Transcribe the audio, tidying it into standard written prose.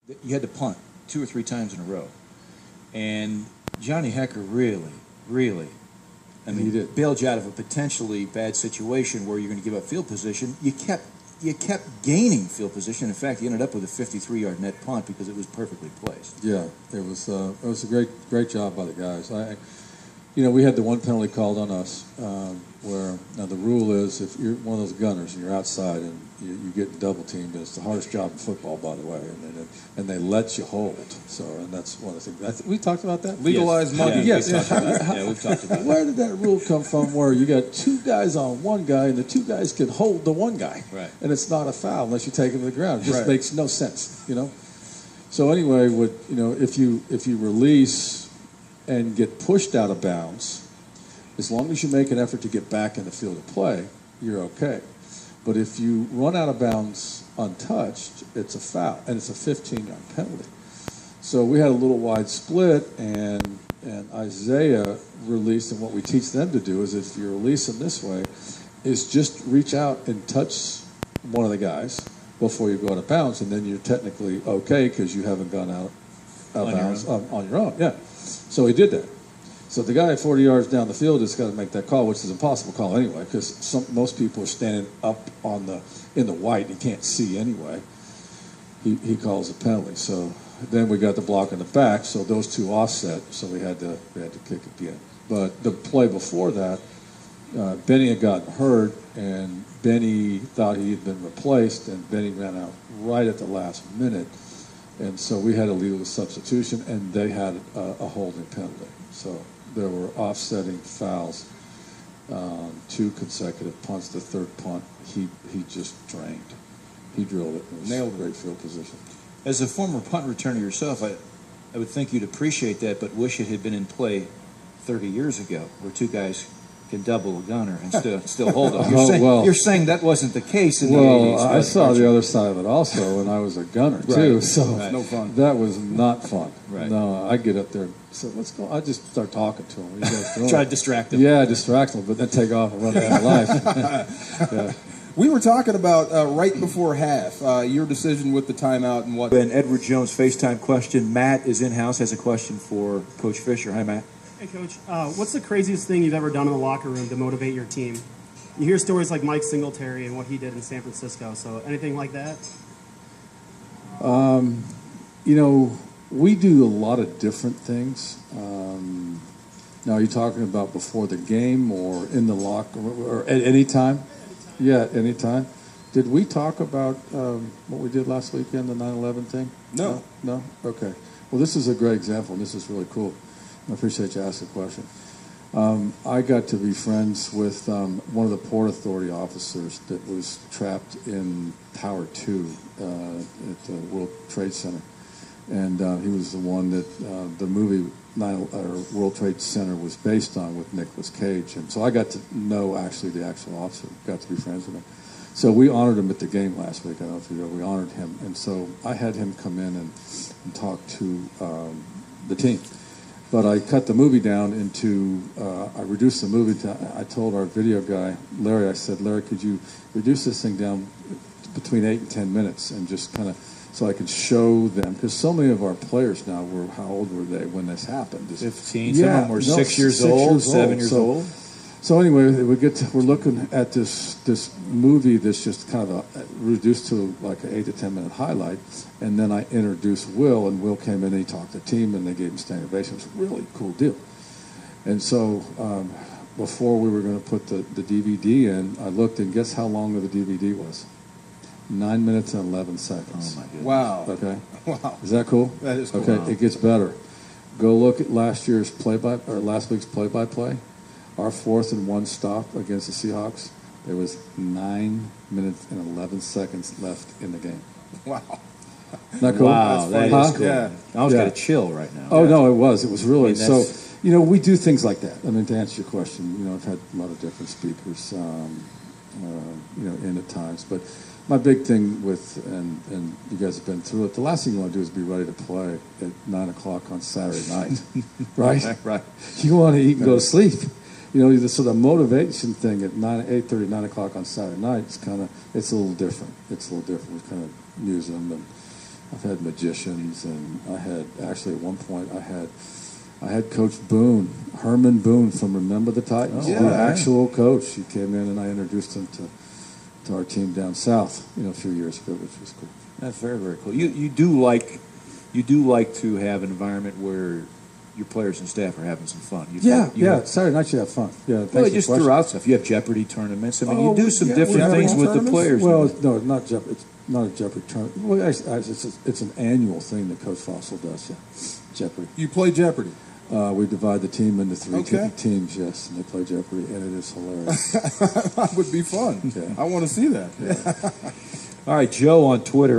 You had to punt 2 or 3 times in a row. And Johnny Hecker really, I mean, he did. bailed you out of a potentially bad situation where you're going to give up field position. You kept gaining field position. In fact, you ended up with a 53-yard net punt because it was perfectly placed. Yeah, it was a great job by the guys. We had the one penalty called on us where now the rule is if you're one of those gunners and you're outside and you get double teamed, it's the hardest job in football, by the way, and they let you hold. So, and that's one of the things. We talked about that. Legalized mugging. Yes. We've talked about it. Where did that rule come from where you got 2 guys on one guy and the 2 guys can hold the one guy? Right. And it's not a foul unless you take him to the ground. It just Right. makes no sense, So anyway, if you release and get pushed out of bounds, as long as you make an effort to get back in the field of play, you're okay. But if you run out of bounds untouched, it's a foul, and it's a 15-yard penalty. So we had a little wide split, and Isaiah released, and what we teach them to do is if you release them this way, is just reach out and touch one of the guys before you go out of bounds, and then you're technically okay because you haven't gone out of bounds on your own. Yeah. So he did that. So the guy 40 yards down the field has got to make that call, which is an impossible call anyway, because most people are standing up in the white. You can't see anyway. He calls a penalty. So then we got the block in the back. So those 2 offset. So we had to kick again. But the play before that, Benny had gotten hurt, and Benny thought he had been replaced, and Benny ran out right at the last minute. And so we had a legal substitution, and they had a holding penalty. So there were offsetting fouls, 2 consecutive punts. The third punt, he just drained. He drilled it. Nailed great field position. As a former punt returner yourself, I would think you'd appreciate that, but wish it had been in play 30 years ago, where 2 guys can double a gunner and still hold them. You're saying that wasn't the case in the 80s. I saw the other side of it also, and I was a gunner too. So no fun. That was not fun. Right. No, I get up there and say, let's go. I just start talking to him. Try to distract him. Yeah, distract him, but then take off and run down the life. Yeah. We were talking about right before half, your decision with the timeout and what. And Edward Jones FaceTime question. Matt is in-house, has a question for Coach Fisher. Hi, Matt. Hey, Coach. What's the craziest thing you've ever done in the locker room to motivate your team? You hear stories like Mike Singletary and what he did in San Francisco. So anything like that? We do a lot of different things. Now, are you talking about before the game or in the locker room or at any time? Yeah, at any time. Did we talk about what we did last weekend, the 9/11 thing? No. No? Okay. Well, this is a great example, and this is really cool. I appreciate you asking the question. I got to be friends with one of the Port Authority officers that was trapped in Tower 2 at the World Trade Center. And he was the one that the movie World Trade Center was based on with Nicolas Cage. And so I got to know actually the actual officer, got to be friends with him. So we honored him at the game last week. I don't know if you know, we honored him. And so I had him come in and talk to the team. But I cut the movie down into, I reduced the movie to, I told our video guy, Larry, I said, Larry, could you reduce this thing down between 8 and 10 minutes and just kind of, so I could show them, because so many of our players now were, how old were they when this happened? 15, some of them were 6 years old, 7 years old. So anyway, we're looking at this movie that's just kind of reduced to like an 8 to 10 minute highlight, and then I introduced Will, and Will came in and he talked to the team, and they gave him standing ovation. It was a really cool deal. And so before we were going to put the DVD in, I looked, and guess how long the DVD was? 9 minutes and 11 seconds. Oh my goodness! Wow. Okay. Wow. Is that cool? That is cool. Okay, Wow. It gets better. Go look at last week's play-by-play. Our 4th and 1 stop against the Seahawks, there was 9 minutes and 11 seconds left in the game. Wow. Not cool? Wow, that is cool. Yeah. I almost got a chill right now. Oh, no, it was. It was really. I mean, So, we do things like that. I mean, to answer your question, I've had a lot of different speakers, in at times. But my big thing with, and you guys have been through it, the last thing you want to do is be ready to play at 9 o'clock on Saturday night, right? Right. You want to eat and go to sleep. So the motivation thing at 8:30, 9 o'clock on Saturday night is it's a little different. We kind of use them, I've had magicians, and I had actually at one point I had Coach Boone, Herman Boone from Remember the Titans, the actual coach. He came in, and I introduced him to our team down south, a few years ago, which was cool. That's very, very cool. You do like to have an environment where your players and staff are having some fun. Saturday night you have fun. Yeah, well, just throw out stuff. You have Jeopardy tournaments. I mean, you do some different things with the players. Well, no, not Jeopardy. It's not a Jeopardy tournament. Well, it's an annual thing that Coach Fossil does. Yeah, Jeopardy. You play Jeopardy. We divide the team into three teams, yes, and they play Jeopardy, and it is hilarious. That would be fun. Yeah. I want to see that. Yeah. All right, Joe on Twitter.